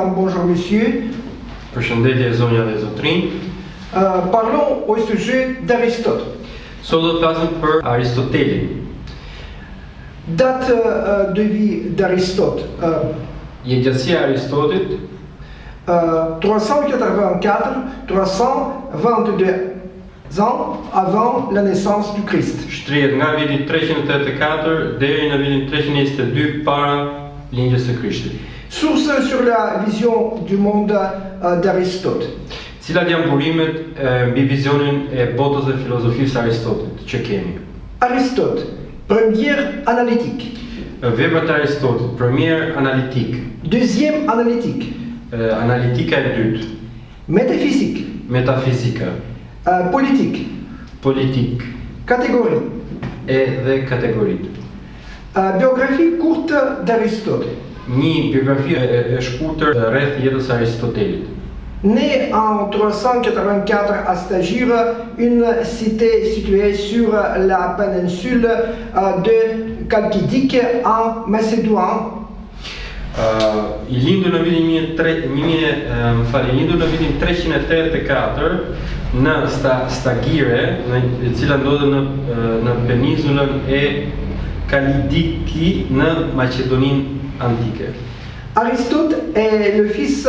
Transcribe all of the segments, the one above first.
madame, bonjour monsieur. Përshëndetje zonja dhe zotrinj. Parlons au sujet d'Aristote. Sot do të flasim për Aristotelin. Date de vie d'Aristote. Jetësia e Aristotit 384-322 ans avant la naissance du Christ. shtrihet nga viti 384 deri në vitin 322 para lindjes së Krishtit. Source sur la vision du monde d'Aristote. Cilat janë burimet mbi vizionin e botës dhe filozofisë së Aristotit që kemi? Aristote, première analytique. Veprat e Aristotit, premier analitik, Deuxième analytique. Analitika e dytë, Métaphysique. metafizika, Politique. politik Catégorie. dhe kategoritë. Biographie courte d'Aristote. Një biografi e shkurtër rreth jetës së Aristotelit. Né en 384 à Stagyr, une cité située sur la péninsule de Chalkidike en Macédoine. I lindur në vitin 384 në Stagire, e cila ndodhet në peninsulën e Kalidiki në Maqedoninë antike. Aristote est le fils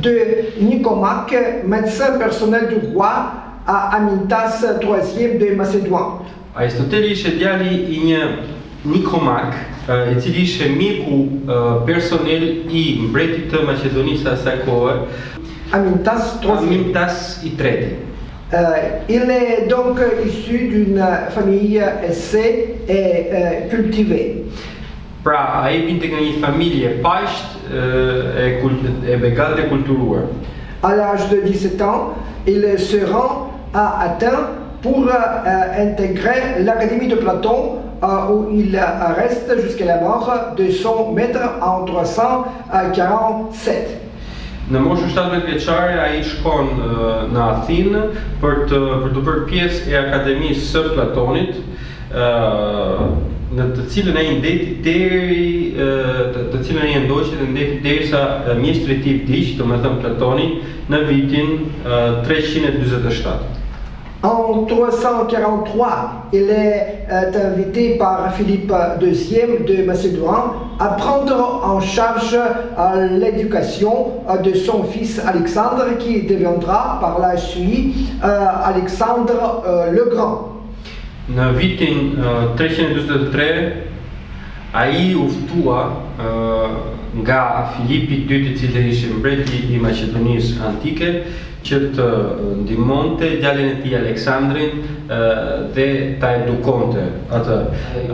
de Nicomaque, médecin personnel du roi à Amintas III de Macédoine. Aristoteli ishte djali I një Nikomak, I cili ishte mjeku personel I mbretit të Maqedonisë asaj kohe, Amintas III. Amintas I treti. Il est donc issu d'une famille aisée et cultivée. Pra, ai vinte nga një familje paqët e begatë e kulturuar. À l'âge de 17 ans, il se rend à Athènes pour intégrer l'Académie de Platon, où il reste jusqu'à la mort de son maître en 347. Në moshën 17 vjeçare ai shkon në Athinë për të bërë pjesë e Akademisë së Platonit, në të cilën ai ndeti deri të cilën ai ndoqi dhe ndeti derisa mjeshtri I tij vdiq, domethënë Platoni, në vitin 347. En 343, il est invité par Philippe II de Macédoine à prendre en charge l'éducation de son fils Alexandre, qui deviendra par la suite Alexandre le Grand. Në vitin 343, ai u ftua nga Filipi II, I cili ishte mbreti I Maqedonisë antike, që të ndihmonte djalin e tij Aleksandrin dhe ta edukonte atë.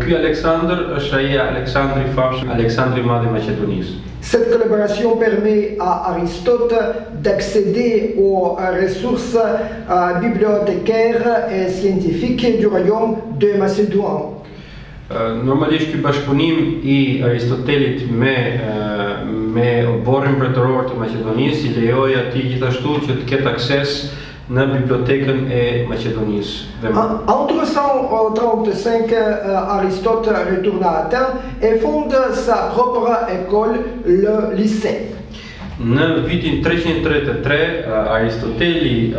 Ky Aleksandr është ai Aleksandri I famshëm, Aleksandri I Madh I Maqedonisë. Cette collaboration permet à Aristote d'accéder aux ressources bibliothécaires et scientifiques du royaume de Macédoine. Normalisht ky bashkëpunim I Aristotelit me oborrin mbretëror të Maqedonisë I lejoi atij gjithashtu që të ketë akses në bibliotekën e Maqedonisë. En 335, Aristote retourne à Athènes et fonde sa propre école, le lycée. Në vitin 333, Aristoteli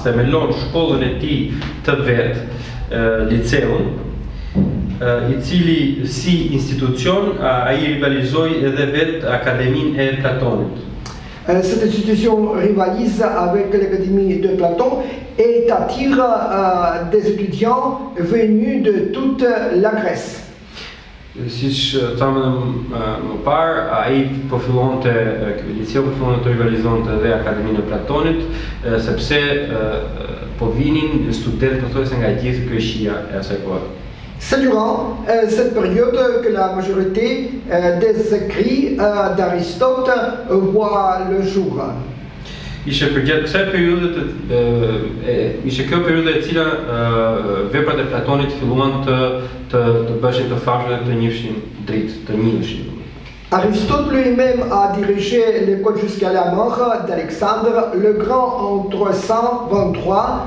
themelon shkollën e tij të vet, liceun, I cili si institucion ai rivalizoi edhe vet Akademinë e Platonit. Cette institution rivalise avec l'Académie de Platon et attire des étudiants venus de toute la Grèce. Siç thamë më parë, ai po fillonte liceu po fillonte të rivalizonte edhe Akademinë e Platonit, sepse po vinin studentë pothuajse nga gjithë Greqia e asaj kohe. C'est durant cette période que la majorité des écrits d'Aristote voit le jour. Ishte përgjatë kësaj periudhe ishte kjo periudhë e cila veprat e Platonit filluan të bëheshin të famshme dhe të njiheshin dritë, të njiheshin. Aristote lui-même a dirigé l'école jusqu'à la mort d'Alexandre le Grand en 323,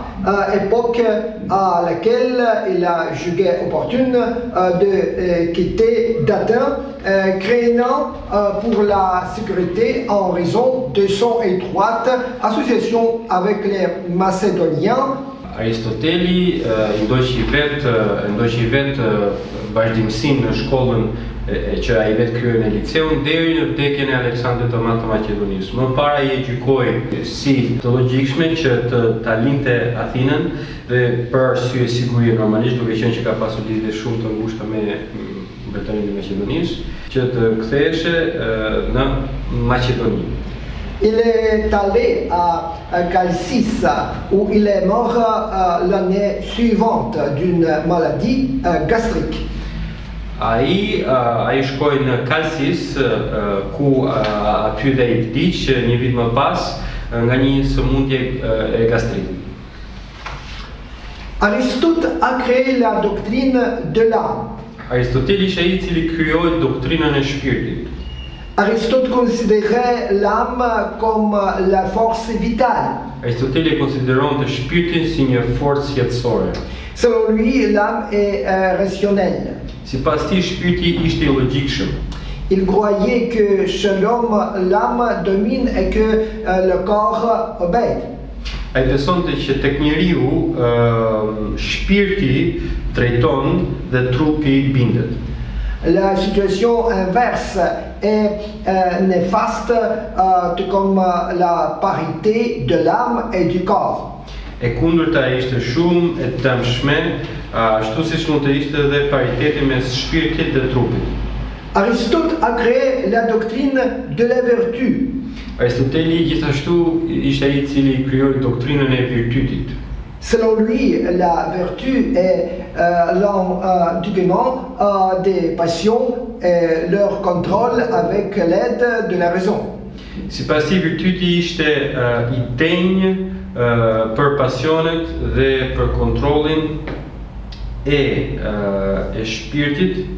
époque à laquelle il a jugé opportune de quitter d'Athènes, craignant pour la sécurité en raison de son étroite association avec les Macédoniens. Aristoteli ndoqivet vazhdimsinë në shkollën që ai vetë krijoi në liceun deri në vdekjen e Aleksandrit të Madh të Maqedonisë. Më para ai e gjykoi si të logjikshme që ta linte Athinën dhe për arsye sigurie normalisht, duke qenë që ka pasur lidhje shumë të ngushta me Mbretërinë e Maqedonisë, që të ktheheshe në Maqedoni. Il est allé à Chalcis où il est mort l'année suivante d'une maladie gastrique. Ai shkoi në Chalcis ku aty dhe i vdiq një vit më pas nga një sëmundje e gastritit. Aristote a créé la doctrine de l'âme. Aristoteli ishte ai I cili krijoi doktrinën e shpirtit. Aristote considérait l'âme comme la force vitale. Aristoteli e konsideronte shpirtin si një forcë jetësore. Selon lui, l'âme est rationnelle. Sipas tij, shpirti ishte I logjikshëm. Il croyait que chez l'homme, l'âme domine et que le corps obéit. Ai besonte që tek njeriu shpirti drejton dhe trupi bindet. La situation inverse est néfaste, tout comme la parité de l'âme et du corps. E kundërta ishte shumë e dëmshme, ashtu siç mund të ishte edhe pariteti mes shpirtit dhe trupit. Aristote a créé la doctrine de la vertu. Aristoteli gjithashtu ishte ai I cili krijoi doktrinën e virtytit. Selon lui, la vertu est l'endiguement des passions et leur contrôle avec l'aide de la raison. Sipas tij, virtyti ishte I denjë për pasionet dhe për kontrollin e shpirtit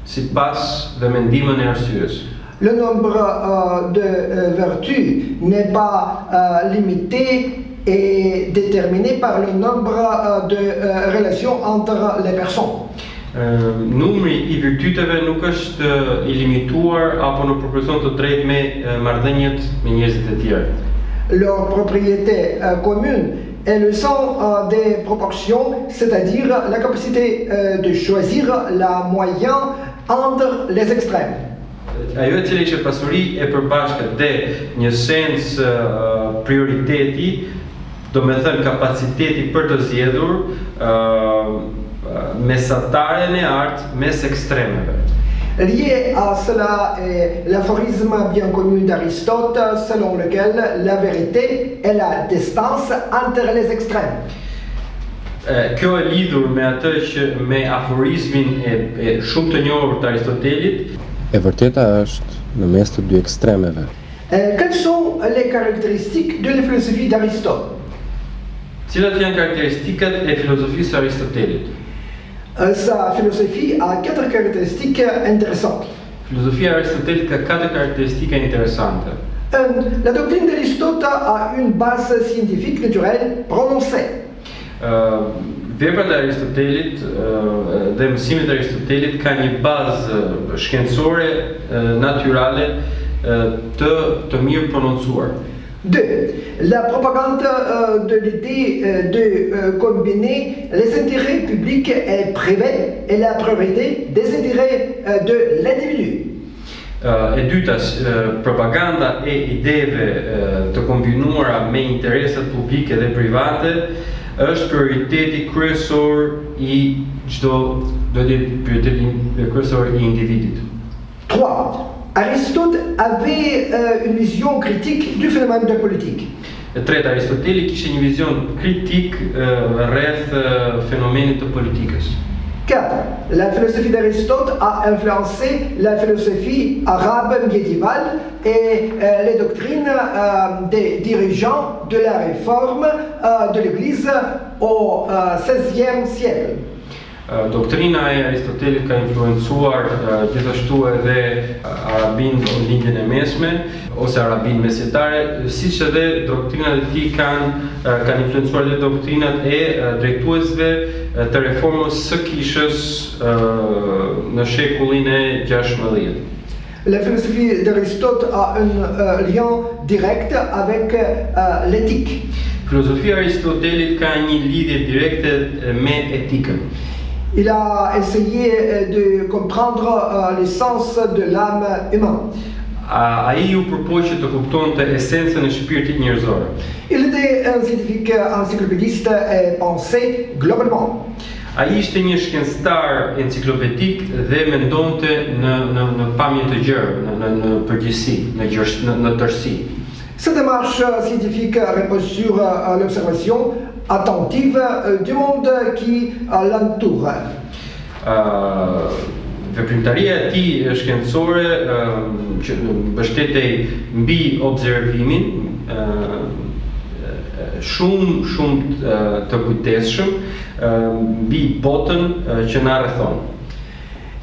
sipas dhe mendimën e arsyes. Le nombre de vertus n'est pas limité et déterminé par le nombre de relations entre les personnes. Numri I virtyteve nuk është I limituar apo në proporcion të drejtë me marrëdhëniet me njerëzit e tjerë. Leur propriété commune est le sens des proportions, c'est-à-dire la capacité de choisir la moyenne entre les extrêmes. Ajo e cila ishte pasuri e përbashkët dhe një sens prioriteti, do me thënë kapaciteti për të zgjedhur mesataren e artë mes ekstremeve. Lié à cela est l'aphorisme bien connu d'Aristote selon lequel la vérité est la distance entre les extrêmes. Kjo e lidhur me atë që me aforizmin e shumë të njohur të Aristotelit. E vërteta është në mes të dy ekstremeve. Quelles sont les caractéristiques de la philosophie d'Aristote? Cilat janë karakteristikat e filozofisë së Aristotelit? Sa philosophie a 4 caractéristiques intéressantes. Filozofia e Aristotelit ka 4 karakteristika interesante. La doctrine d'Aristote a une base scientifique naturelle prononcée. Veprat e Aristotelit dhe mësimet e Aristotelit ka një bazë shkencore natyrale të mirë prononcuar. 2. La propagande de l'idée de combiner les intérêts publics et privés et la propriété des intérêts de l'individu. E dyta, propaganda e ideve të kombinuara me interesat publike dhe private është prioriteti kryesor I çdo prioriteti kryesor I individit. 3. Aristote avait une vision critique du phénomène de politique. E treta, Aristoteli kishte një vizion kritik rreth fenomenit të politikës. 4. La philosophie d'Aristote a influencé la philosophie arabe médiévale et les doctrines des dirigeants de la réforme de l'Église au XVIe siècle. Doktrina e Aristotelit ka influencuar gjithashtu edhe arabin në lindjen e mesme ose arabin mesjetare, siç edhe doktrinat e tij kanë influencuar edhe doktrinat e drejtuesve të reformës së kishës në shekullin e 16. La philosophie d'Aristote a un lien direct avec l'éthique. Filozofia e Aristotelit ka një lidhje direkte me etikën. Il a essayé de comprendre l'essence de l'âme humaine. Ai u përpoqi të kuptonte esencën e shpirtit njerëzor. Il était un scientifique encyclopédiste et pensait globalement. Ai ishte një shkencëtar enciklopedik dhe mendonte në pamje të gjerë, në përgjithësi, në tërësi. Sa démarche scientifique repose sur l'observation attentive du monde qui l'entoure. Veprimtaria e tij shkencore që mbështetej mbi observimin shumë të kujdesshëm mbi botën që na rrethon.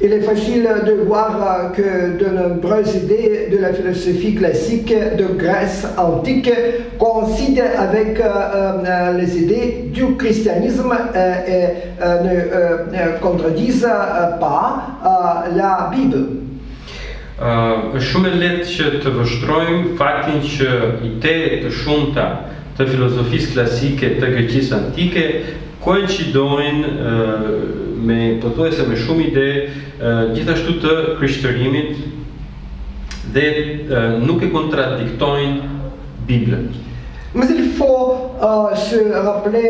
Il est facile de voir que de nombreuses idées de la philosophie classique de Grèce antique coïncident avec les idées du christianisme et ne contredisent pas la Bible. Është shumë e lehtë që të vështrojmë faktin që ide të shumta të filozofisë klasike të Greqisë antike koincidojnë me pothuajse me shumë ide gjithashtu të krishterrimit dhe nuk e kontradiktojnë Biblën. Mais il faut se rappeler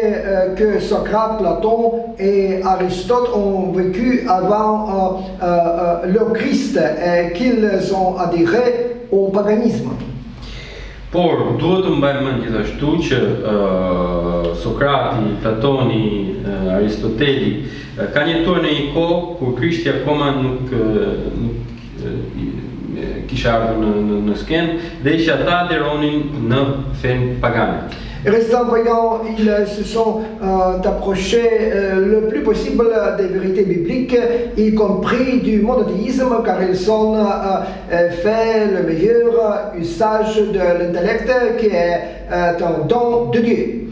que Socrate, Platon et Aristote ont vécu avant le Christ et qu'ils ont adhéré au paganisme. Por duhet të mbajmë mend gjithashtu që Sokrati, Platoni, Aristoteli kanë jetuar në një kohë kur Krishti akoma nuk kishte ardhur në skenë dhe që ata aderonin në fenë pagane. Restant voyants, ils se sont approchés le plus possible des vérités bibliques, y compris du monothéisme, car ils ont fait le meilleur usage de l'intellect qui est un don de Dieu.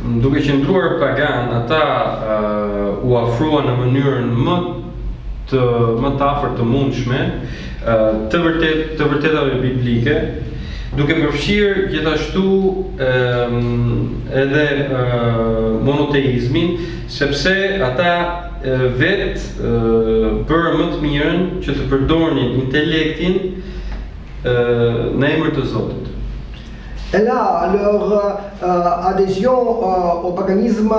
Duke qëndruar pagan, ata u afruan në mënyrën më të afërt të mundshme të vërtetave biblike, duke përfshirë gjithashtu edhe monoteizmin, sepse ata vetë bërë më të mirën që të përdornin intelektin në emër të Zotit. Et là, leur adhésion au paganisme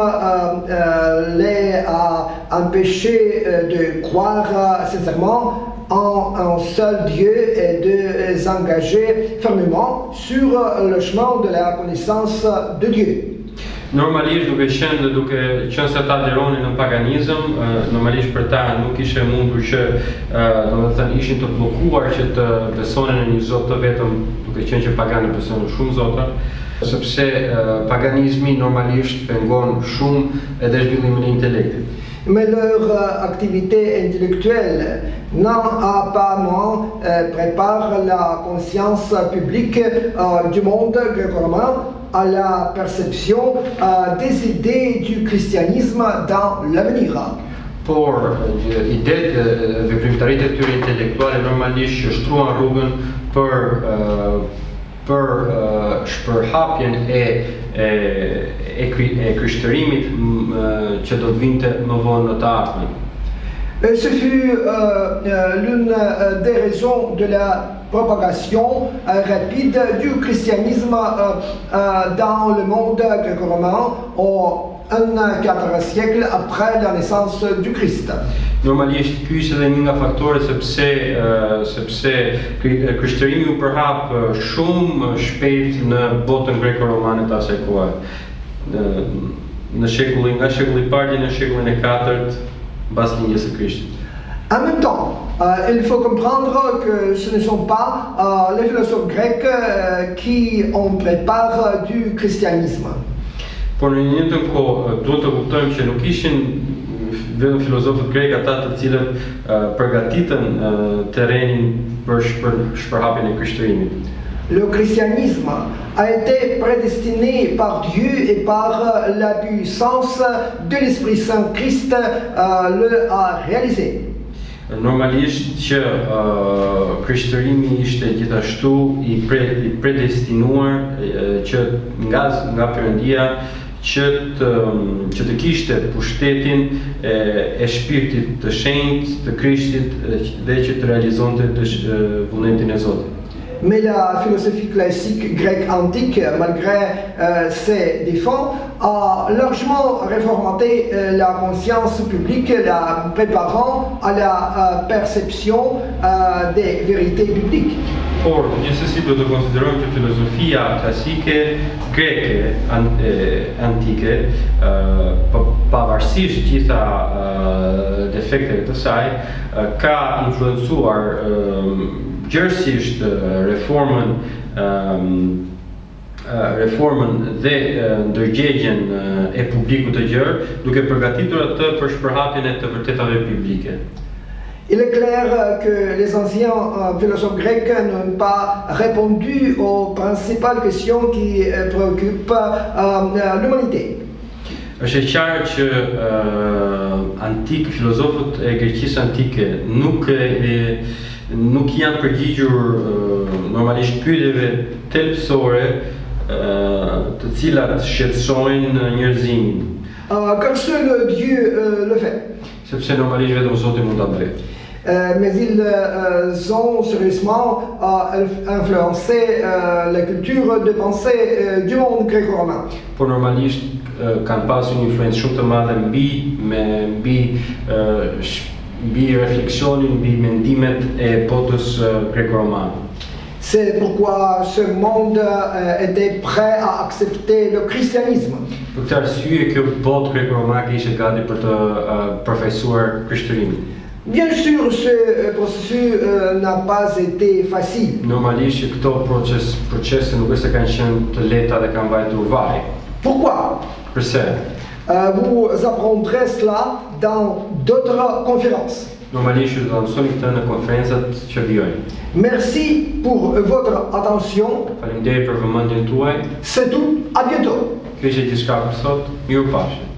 les a empêchés de croire sincèrement en un seul Dieu et de s'engager fermement sur le chemin de la connaissance de Dieu. Normalisht duke qenë se ata aderonin në paganizëm, normalisht për ta nuk ishte mundur që domethënë ishin të bllokuar që të besonin në një Zot të vetëm, duke qenë që paganët besojnë në shumë zota, sepse paganizmi normalisht pengon shumë edhe zhvillimin e intelektit. Mais leur activité intellectuelle n'a pas moins prépare la conscience publique du monde gréco-romain à la perception des idées du christianisme dans l'avenir. Por idetë dhe veprimtaritë e tyre intelektuale normalisht që shtruan rrugën për shpërhapjen e krishtërimit që do të vinte më vonë në të ardhmen. Ce fut l'une des raisons de la propagation rapide du christianisme dans le monde gréco-romain au IVe siècle après la naissance du Christ. Normalisht ky ishte edhe një nga faktorët sepse krishtërimi u përhap shumë shpejt në botën greko-romane të asaj kohe. Nga shekulli I deri në shekullin e IV mbas linjës së Krishtit. En même temps, il faut comprendre que ce ne sont pas les philosophes grecs qui ont préparé du christianisme. Por në një njëjtën kohë duhet të kuptojmë që nuk ishin vedem filozofët grek ata të cilët përgatitën terrenin për shpërhapjen e krishtërimit. Le christianisme a été prédestiné par Dieu et par la puissance de l'Esprit Saint Christ le a réalisé. Normalisht që krishtërimi ishte gjithashtu i predestinuar që nga Perëndia që të kishte pushtetin e shpirtit të shenjtë të Krishtit dhe që të realizonte vullnetin e Zotit. Mais la philosophie classique grecque antique, malgré ses défauts, a largement réformaté la conscience publique, la préparant à la perception des vérités bibliques. Por, gjithsesi do të konsiderojmë që filozofia klasike greke antike, pavarësisht gjitha defekteve të saj, ka influencuar gjërësisht reformën dhe ndërgjegjen e publikut të gjerë, duke përgatitur atë për shpërhapjen e të vërtetave biblike. Il est clair que les anciens philosophes grecs n'ont pas répondu aux principales questions qui préoccupent l'humanité. Është e qartë që filozofët e Greqisë antike nuk janë përgjigjur normalisht pyetjeve thelbësore të cilat shqetësojnë njerëzimin. Car seul Dieu le fait. Sepse normalisht vetëm Zoti mund ta bëjë. Mais ils ont sérieusement influencé la culture de pensée du monde gréco-romain. Por normalisht kanë pasur një influencë shumë të madhe mbi refleksionin, mbi mendimet e botës greko-romane. C'est pourquoi ce monde était prêt à accepter le christianisme. Për këtë arsye kjo botë greko-romane ishte gati për të përfaqësuar krishtërimin. Bien sûr, ce processus n'a pas été facile. Normalisht që këto procese nuk është se kanë qenë të lehta dhe kanë vajtur vaj. Pourquoi? Përse? Vous apprendrez cela dans d'autres conférences. Normalisht ju do të mësoni këtë në konferencat që vijojnë. Merci pour votre attention. Faleminderit për vëmendjen tuaj. C'est tout. À bientôt. Kjo ishte gjithçka për sot. Mirupafshim.